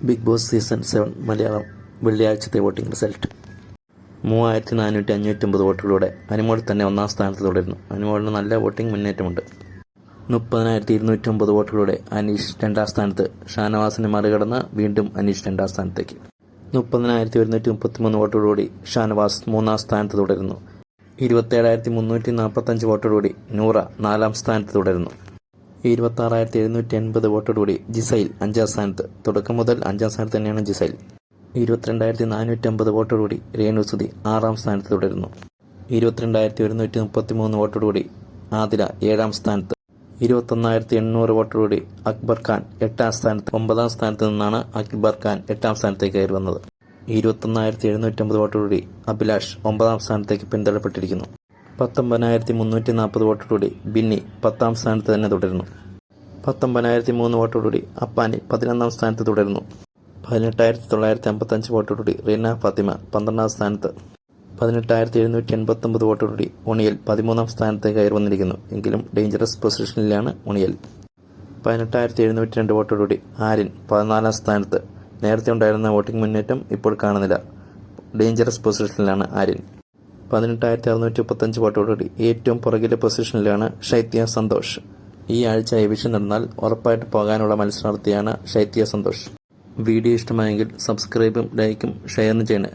Big Boss season 7 Malayalam വെള്ളിയാഴ്ചത്തെ voting result 3459 വോട്ടുകളോടെ അനുമോൾ തന്നെ ഒന്നാം സ്ഥാനത്ത് തുടരുന്നു. അനുമോളിന് നല്ല വോട്ടിംഗ് മുന്നേറ്റമുണ്ട്. 30,209 വോട്ടുകളോടെ അനീഷ് രണ്ടാം സ്ഥാനത്ത്. ഷാനവാസിനെ മറികടന്ന് വീണ്ടും അനീഷ് രണ്ടാം സ്ഥാനത്തേക്ക്. 30,133 വോട്ടുകളോടെ ഷാനവാസ് മൂന്നാം സ്ഥാനത്ത് തുടരുന്നു. 27,345 വോട്ടുകളോടെ നൂറ നാലാം സ്ഥാനത്ത് തുടരുന്നു. 26,780 വോട്ടോടുകൂടി ജിസൈൽ അഞ്ചാം സ്ഥാനത്ത്. തുടക്കം മുതൽ അഞ്ചാം സ്ഥാനത്ത് തന്നെയാണ് ജിസൈൽ. 22,450 വോട്ടോടുകൂടി രേണുസുതി ആറാം സ്ഥാനത്ത് തുടരുന്നു. 22,133 വോട്ടോടുകൂടി ആതിര ഏഴാം സ്ഥാനത്ത്. 21,800 വോട്ടോടുകൂടി അക്ബർ ഖാൻ എട്ടാം സ്ഥാനത്ത്. 9ാം സ്ഥാനത്ത് നിന്നാണ് അക്ബർ ഖാൻ എട്ടാം സ്ഥാനത്തേക്ക് കയറി വന്നത്. 21,750 വോട്ടോടുകൂടി അഭിലാഷ് 9ാം സ്ഥാനത്തേക്ക് പിന്തള്ളപ്പെട്ടിരിക്കുന്നു. 19,340 വോട്ടോടുകൂടി ബിന്നി 10ാം സ്ഥാനത്ത് തന്നെ തുടരുന്നു. 19,003 വോട്ടോടുകൂടി അപ്പാനി 11ാം സ്ഥാനത്ത് തുടരുന്നു. 18,955 വോട്ടോടുകൂടി റീന ഫാത്തിമ 12ാം സ്ഥാനത്ത്. 18,789 വോട്ടോടുകൂടി ഉണിയൽ 13ാം സ്ഥാനത്തേക്ക് കയറി വന്നിരിക്കുന്നു. എങ്കിലും ഡേഞ്ചറസ് പൊസിഷനിലാണ് ഉണിയൽ. 18,702 വോട്ടോടുകൂടി ആര്യൻ 14ാം സ്ഥാനത്ത്. നേരത്തെ ഉണ്ടായിരുന്ന വോട്ടിംഗ് മുന്നേറ്റം ഇപ്പോൾ കാണുന്നില്ല. ഡേഞ്ചറസ് പൊസിഷനിലാണ് ആര്യൻ. 18,635 വോട്ടോടുകൂടി ഏറ്റവും പുറകിലെ പൊസിഷനിലാണ് ഷൈത്യ സന്തോഷ്. ഈ ആഴ്ച എവിക്ഷൻ നടന്നാൽ ഉറപ്പായിട്ട് പോകാനുള്ള മത്സരാർത്ഥിയാണ് ഷൈത്യ സന്തോഷ്. വീഡിയോ ഇഷ്ടമായെങ്കിൽ സബ്സ്ക്രൈബും ലൈക്കും ഷെയറും ചെയ്യണേ.